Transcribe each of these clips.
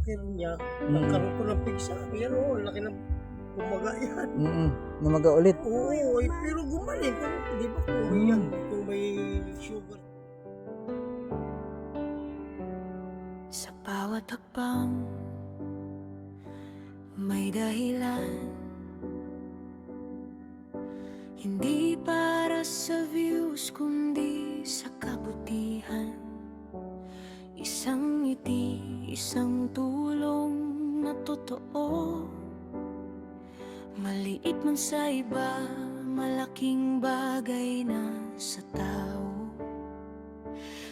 pater niya, nagkaroon ko ng pigsa. Yan o, laki ng kumaga yan. Namaga ulit. Oo, pero gumaling. Di ba kung may, kung may sugar. Sa bawat hakbang may dahilan, hindi para sa views kundi sa kabutihan. Isang ngiti, isang tulong na totoo. Maliit man sa iba, malaking bagay na sa tao.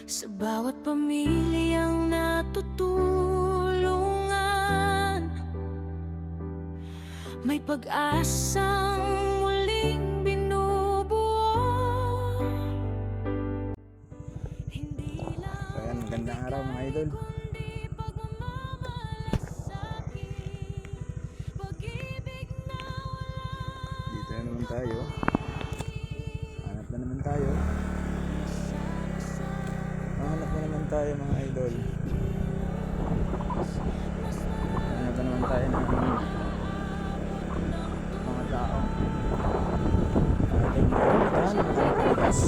Sa bawat pamilyang natutulungan, may pag-asang muling binubuo. Hindi lang So ayan, magandang araw mga idol. kundi pagmamalasakit, pag-ibig na walang Dito na naman tayo. Hanap na naman tayo. Hanap na naman tayo mga idol. Hanap na naman tayo ng mga tao. Ating kaibigan, ating kaibigas.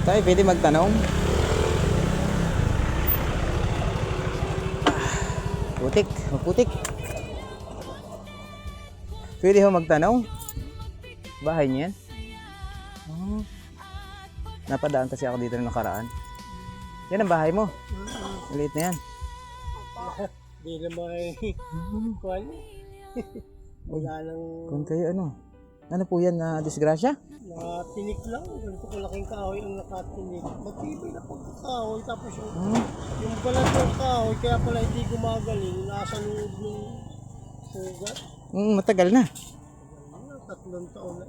Tayo, pwede magtanong? Putik, maputik. Pwede ho magtanong? Bahay niyan? Oh. Napadaan kasi ako dito ng nakaraan. Yan ang bahay mo? Maliit na yan. Di na may kuwan. Wala nang Kung kayo ano? Ano po yan na disgrasya? natinik lang. Ganito kalaking kahoy ang nakatinik. Matibay na pagkakahoy. Tapos yung balat ng kahoy, kaya pala hindi gumagaling. Nasa loob ng sugat. Matagal na. 3 taon na.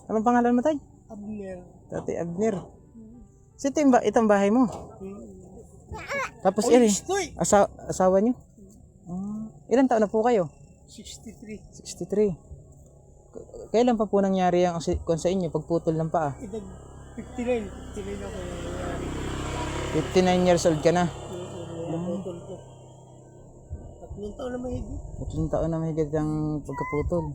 Anong pangalan mo, tay? Abner. Tati Abner. So itong bahay mo? Tapos Oy, iri, stoy! asawa niyo? Ilan taon na po kayo? 63. 63. Kailan pa po nangyari ang kung sa inyo pagputol ng paa? Edad 59. 59 ako nangyari. 59 years old ka na. Naputol ko. 3 taon na mahigit. 3 taon na mahigit ang pagkaputol.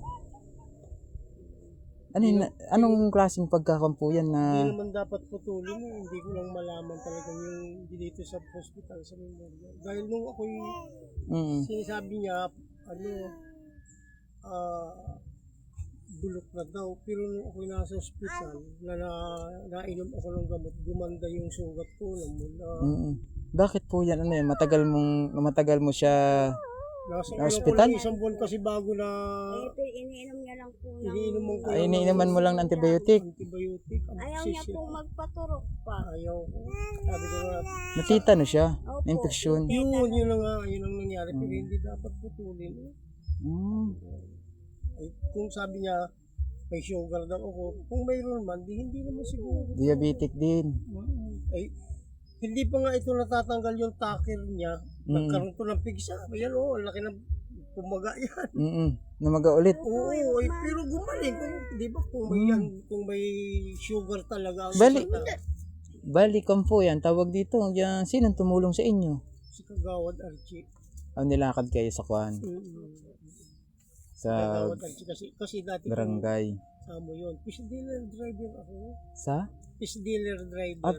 Anong klaseng pagkakampuyan na Hindi naman dapat putulin. Hindi ko lang malaman talaga yung dito sa hospital sa memorial. Dahil nung ako'y sinasabi niya, bulok na daw. Pero nung ako'y nasa hospital, nainom ako ng gamot, gumanda yung sugat ko. Bakit po yan? Ano yan? Matagal mo siya Nasa Na ospital? isang buwan kasi bago na Ito, iniinom niya lang po ng... iniinom ko. Ay, iniinuman mo lang ng antibiotic. Antibiotic. Ayaw niya po magpaturok pa. Ayaw ko. Sabi ko nga, Natitano siya. Opo. Infection. yun na nga, yun ang nangyari. Pero hindi dapat putulin. Mm. Ay, kung sabi niya, may sugar daw ako. Kung mayroon man, hindi naman siguro. Diabetic din. Ay, hindi pa nga ito natatanggal yung takir niya. Nagkaroon to ng pigsa. Ayan o, ang laki ng pumaga yan. Namaga ulit. Oo, ay, pero gumaling. Di ba kung may, kung may sugar talaga. ang Bali. isa- Bali, kampo yan. Tawag dito. Yan, sinong tumulong sa inyo? Si Kagawad Archie. Ang nilakad kayo sa kwan. Sa Kagawad Archie kasi dati barangay. kasama yun. Fish dealer driver ako. Sa? Fish dealer driver.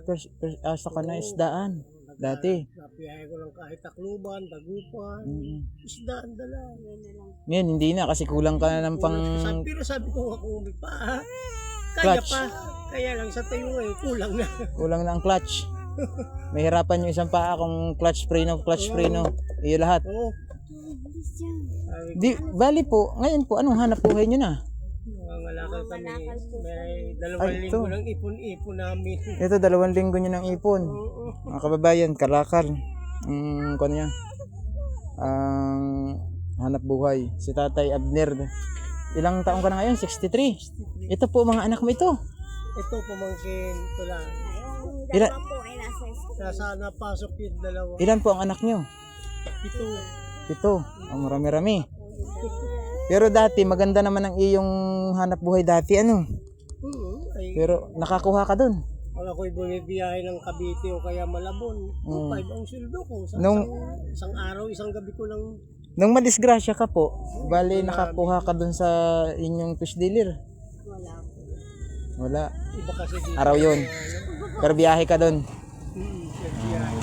Sa kanay isdaan. Dati. Napihay ko lang kahit Tacloban, Dagupan. Isdaan dala. Ngayon, hindi na kasi kulang ka na ng pang Pero sabi ko ako may pa. Kaya Clutch. pa. Kaya lang sa tayo ngayon, kulang na. kulang na ang clutch. May hirapan yung isang paa kung clutch spray no. Iyo lahat. Oo. Sabi ko, Di, bali po, ngayon po, anong hanap buhay nyo na? nangangalakal kami. May Ay, 2 ito. linggo ng ipon-ipon namin. Ito, 2 linggo nyo ng ipon. Oo. Mga kababayan, kalakal. Kung ano yan? Ang hanap buhay. Si Tatay Abner. Ilang taong ka na ngayon? 63. Ito po, mga anak mo ito. Ito, pamangkin. Ito lang. Yung Ila- dalawa po ay nasa school. Nasa napasok yung 2. Ilan po ang anak nyo? Ito. Ito. Ang marami-rami. Pero dati, maganda naman ang iyong hanap buhay dati, ano? Ay, Pero nakakuha ka dun. pag ako'y bumibiyahe ng Cavite o kaya Malabon, 2.5 ang sweldo ko. Sa isang araw, isang gabi ko lang. Nung madisgrasya ka po, bali nakakuha ka dun sa inyong fish dealer. Wala po. Wala. Iba kasi dito. Araw yun. Pero biyahe ka dun. Biyahe.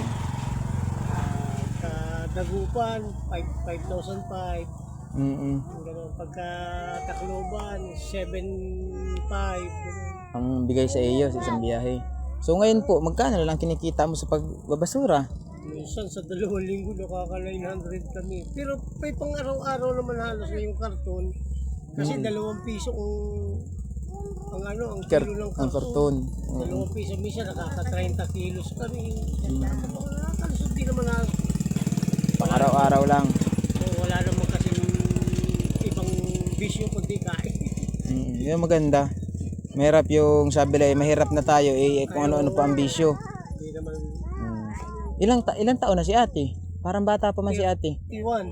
Sa Dagupan, 5,005. Ganun. Pagka Tacloban, 7,500. Ang bigay sa iyo sa isang biyahe. So ngayon po, magkano lang kinikita mo sa pagbabasura? Minsan sa 2 linggo nakaka 900 kami. Pero may pang araw-araw naman halos na yung karton. Kasi 2 piso ang kilo ng Ang karton. karton. 2 piso. Minsan nakaka 30 kilos kami. Nakakalusot din naman na. Pang araw-araw lang. Wala naman kasi ibang bisyo kundi kain. Yun maganda. Mahirap yung sabi lang, mahirap na tayo kung ano-ano pa ang bisyo. Hindi naman Ilang taon na si ate? Parang bata pa man si ate. 31.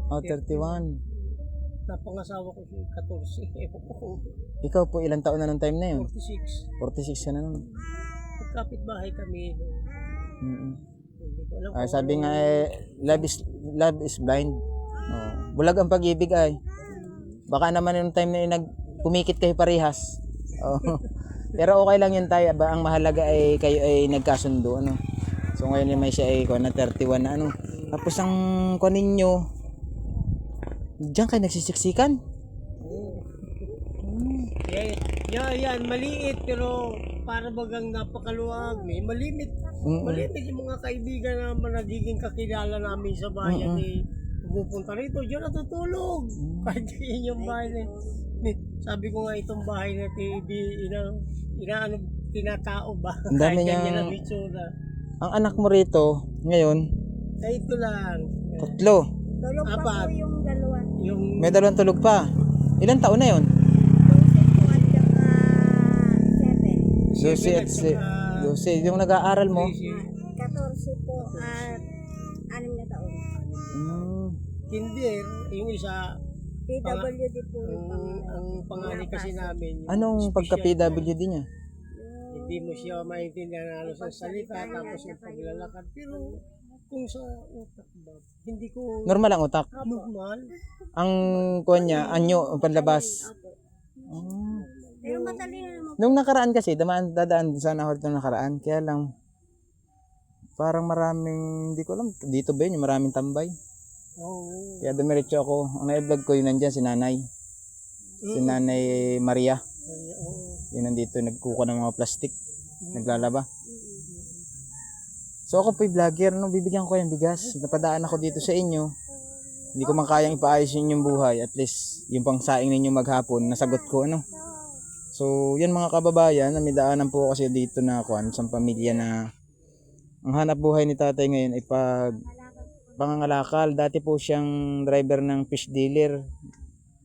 Oh, 31. Napangasawa ko si 14. Ikaw po ilang taon na nung time na yun? 46. 46 ka na nun. Magkapit bahay kami. Hindi ko alam Sabi nga love is blind. Oh, bulag ang pag-ibig ay. Baka naman yung time na yun pumikit kayo parehas. Oh. Pero okay lang yun tayo. Ang mahalaga ay kayo ay nagkasundo. Ano? So ngayon may siya ay 31 na ano. Tapos ang kunin nyo, diyan kayo nagsisiksikan? Yan, maliit pero para bagang napakaluwag. Malimit yung mga kaibigan na nagiging kakilala namin sa bayan. Pupunta rito, diyan natutulog. Kahit yun yung bahay na sabi ko nga itong bahay na tinatao ba? Ang dami Kahit niyang- ganyan ang itsura. Ang anak mo rito, ngayon, Ay, ito lang. 3. Tulog pa Apat. po yung dalawa. Yung May 2 tulog pa. Ilang taon na yun? 12 po at saka 7. 12 at 12. Yung nag-aaral mo? 14 po at 6 na taon. kinder, yung isa, PWD po yung ang pangalan kasi namin. yung Anong special. pagka-PWD niya? Hindi mo siya maintindihan na ano sa salita, tapos yung paglalakad. Pero kung sa utak ba, hindi ko Normal ang utak. normal. Ang kuha niya, anyo, ang panlabas. Pero matalino naman. Nung nakaraan kasi, dadaan sana ako nung nakaraan. Kaya lang, parang maraming, hindi ko alam, dito ba yun, yung maraming tambay. Oo. Kaya dumiretso ako. Ang na-vlog ko yun nandyan, si Nanay. Si Nanay Maria. Yun nandito, nagkuha ng mga plastic. Naglalaba. So ako po'y vlogger, no? Bibigyan ko yung bigas. Napadaan ako dito sa inyo. hindi ko man kayang ipaayos yun yung buhay, at least yung pangsaing ninyo maghapon, nasagot ko ano. So, yan mga kababayan, namidaanan po kasi dito na kuan sa pamilya na ang hanap buhay ni tatay ngayon ay pangangalakal. Dati po siyang driver ng fish dealer.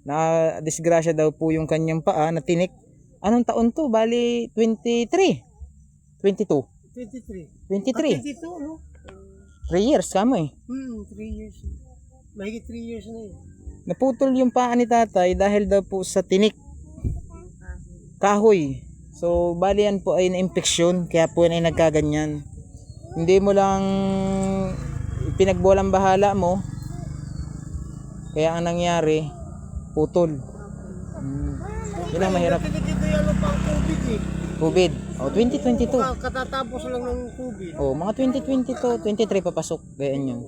Na disgrasya daw po yung kanyang paa na tinik. Anong taon to? Bali 23. 22. 23. 23. 22, ano? 3 years kamo eh. 3 years. Mahigit 3 years na yun. Naputol yung paa ni tatay dahil daw po sa tinik. Kahoy. So, bali yan po ay na-infeksyon, kaya po yan ay nagkaganyan. Hindi mo lang pinagbolang bahala mo, kaya ang nangyari, putol. Yun ang mahirap. Dito yan pang COVID eh. COVID. O, 2022. Katatapos lang ng COVID. O, mga 2022, 23 papasok. Ganyan yun.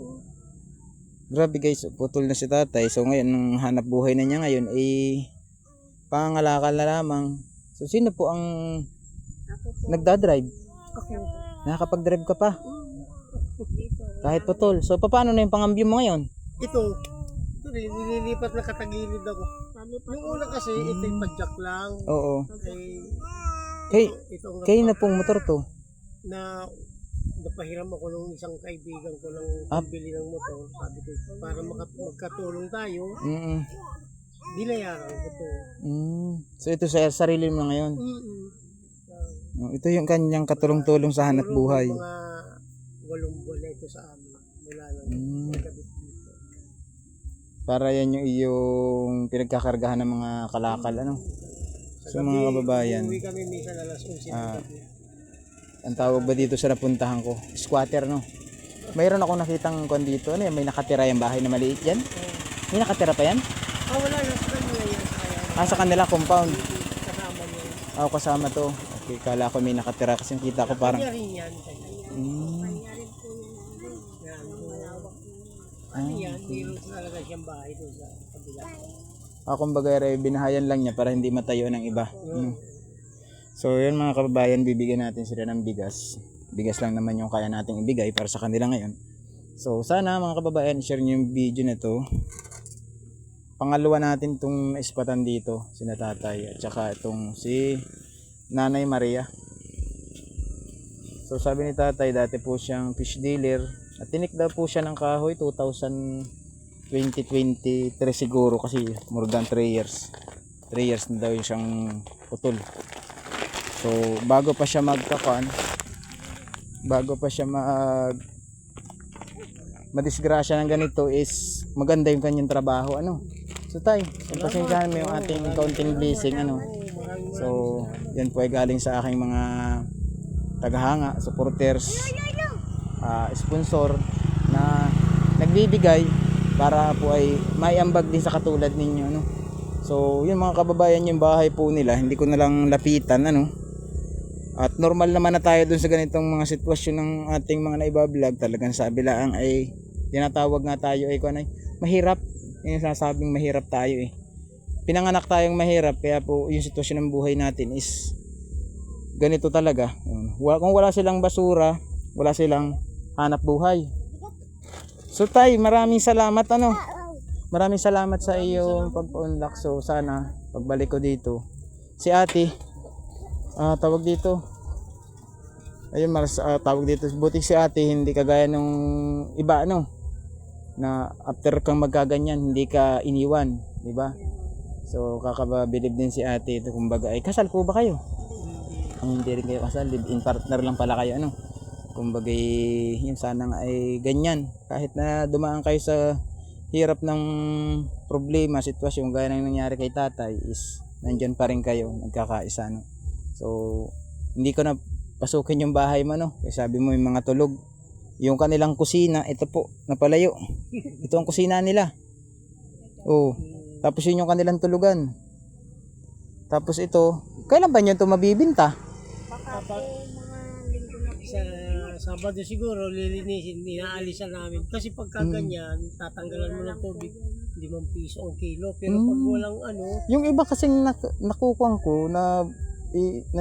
Grabe guys, putol na si tatay. So, ngayon, ang hanap buhay na niya ngayon ay pangangalakal na lamang. So, sino po ang nagdadrive? Ako. Nakakapag-drive ka pa? Dito. Kahit putol. So, paano na yung pangambyo mo ngayon? Ito rin, nililipat na katagilid ako. Yung una kasi, ito yung padjak lang. Oo. Ay, Kayo na pong motor to. na napahiram ako ng isang kaibigan ko ng Ah. pambili ng motor. Sabi ko, para magkatulong tayo, Mm. binayaran ko to. So, ito sa sarili mo na ngayon. Ito yung kanyang katulong-tulong sa hanap Siguro buhay. Mga 8 buwan na ito sa amin. Mula nang nagkabit dito. Para yan yung iyong pinagkakargahan ng mga kalakal, ano? So, mga kababayan, Uwi kami minsan alas 11 ng gabi. ang tawag ba dito sa napuntahan ko? Squatter, no? Mayroon akong nakitang kon dito. Ano yan? May nakatira yung bahay na maliit yan? May nakatira pa yan? Wala na sa kanila yan. Sa kanila, compound. Kasama niya. Ako kasama to. Okay, kala ko may nakatira kasi kita ko parang... Kanya rin yan. Yan. Ano yan? Mayroon talaga siyang bahay doon sa kabila. Kumbaga, binahayan lang niya para hindi matayo ng iba. So, yun mga kababayan, bibigyan natin sila ng bigas. Bigas lang naman yung kaya nating ibigay para sa kanila ngayon. So, sana mga kababayan, share niyo yung video na to. Pangalawa natin itong ispatan dito, sina tatay, at saka itong si Nanay Maria. So, sabi ni tatay, dati po siyang fish dealer. At tinik daw po siya ng kahoy, 2023 siguro kasi more than 3 years. 3 years na daw yung siyang putol. So, bago pa siya madisgrasya ng ganito is maganda yung kanyang trabaho, ano. So, tay, pasensyahan mo yung ating kaunting blessing, ano. So, yan po ay galing sa aking mga tagahanga, supporters, sponsor na nagbibigay para po ay maiambag din sa katulad ninyo, ano. So, yun mga kababayan, yung bahay po nila, hindi ko na lang lapitan, ano. At normal naman na tayo dun sa ganitong mga sitwasyon ng ating mga naibablog. Talagang sabi lang ay tinatawag nga tayo ay kung ano, mahirap. Yung sasabing mahirap tayo eh. Pinanganak tayong mahirap, kaya po yung sitwasyon ng buhay natin is ganito talaga. Kung wala silang basura, wala silang hanap buhay. So tay, maraming salamat, ano. Maraming salamat sa iyong pagpa-unlock. So sana pagbalik ko dito, si ate, tawag dito, ayun, tawag dito, buti si ate hindi kagaya nung iba, ano, na after kang magkaganyan hindi ka iniwan, di ba? So kakababilib din si ate ito, kumbaga ay kasal po ba kayo? Ang hindi rin kayo kasal, live-in partner lang pala kayo, ano. Kumbaga yun, sana nga ay ganyan, kahit na dumaan kayo sa hirap ng problema, sitwasyon gaya ng nangyari kay tatay, is nandyan pa rin kayo, nagkakaisa, no. So, hindi ko na pasukin yung bahay mo, no. Kasi sabi mo yung mga tulog. Yung kanilang kusina, ito po, napalayo. Ito ang kusina nila. Oh, tapos yun yung kanilang tulugan. Tapos ito, kailan ba nyo ito mabibinta? Baka mga linggo na po. Sa Sabado siguro, lilinisin, inaalisan namin. Kasi pagka ganyan, tatanggalan mo ng tubig, 5 piso ang kilo. Pero pag walang ano, Yung iba kasing nakukuhan ko na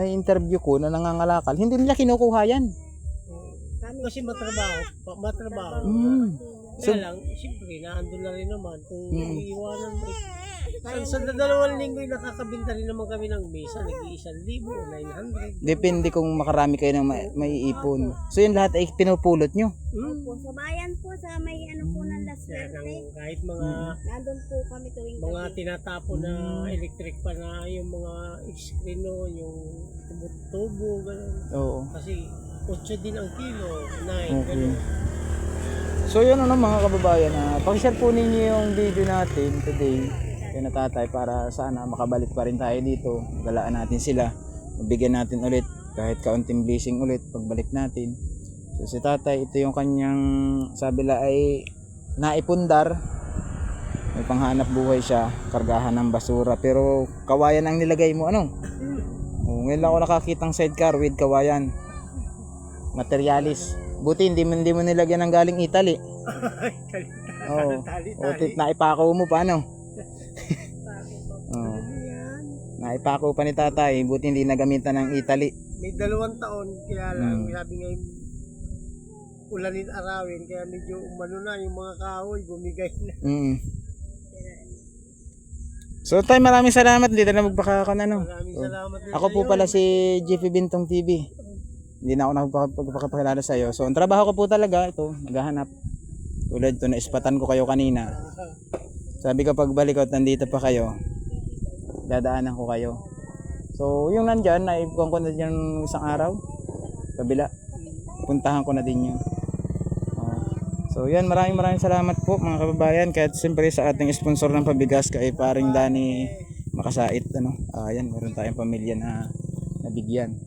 interview ko na nangangalakal, hindi nila kinukuha yan. kasi matrabaho. Kaya lang, siyempre, naandun na rin naman. Kung iiwanan mo, sa 2 linggo yung nakakabinta rin naman kami ng mesa, nag-1,000 o 900. Depende kung makarami kayo ng maiipon. So yun lahat ay pinupulot nyo. Po, sa bayan po, sa may ano po ng La Kaya Suerte. kahit mga Nandun po kami tuwing mga gabi. tinatapon na electric pa na yung mga screen yung tubo, gano'n. Oo. Kasi 8 din ang kilo, 9, Okay. gano'n. So yun ano mga kababayan, pakishare po ninyo yung video natin today kay na tatay para sana makabalik pa rin tayo dito. Galaan natin sila, mabigyan natin ulit kahit kaunting blessing ulit pagbalik natin. So si tatay, ito yung kanyang sabi la ay naipundar. May panghanap buhay siya, kargahan ng basura pero kawayan ang nilagay mo ano? Ngayon lang ako nakakitang sidecar with kawayan. Materialis. Buti hindi mo nilagyan ng galing Italy. Oo. Tali-tali. Naipako mo pa ano? Oo. Naipako pa ni tatay. Buti hindi nagamitan ng Italy. May 2 taon, kaya lang, sabi ngayon, ulanin arawin, kaya medyo umano na yung mga kahoy, bumigay na. So tay, maraming salamat. Dito na magpakakan ano. Maraming salamat din Ako po sa'yo. pala si Jeffy Bintong TV. Hindi na ako nakapagpakilala sa iyo. So ang trabaho ko po talaga ito, maghahanap. Tulad ito na ispatan ko kayo kanina. Sabi ko pagbalik ko nandito pa kayo. Dadaanan ko kayo. So yung nandyan, naipuan ko na dyan isang araw. Kabila. Puntahan ko na din yun. So yan, maraming salamat po mga kababayan. Kahit siyempre sa ating sponsor ng pabigas kay paring Danny Makasait ano. Ayan, meron tayong pamilya na nabigyan.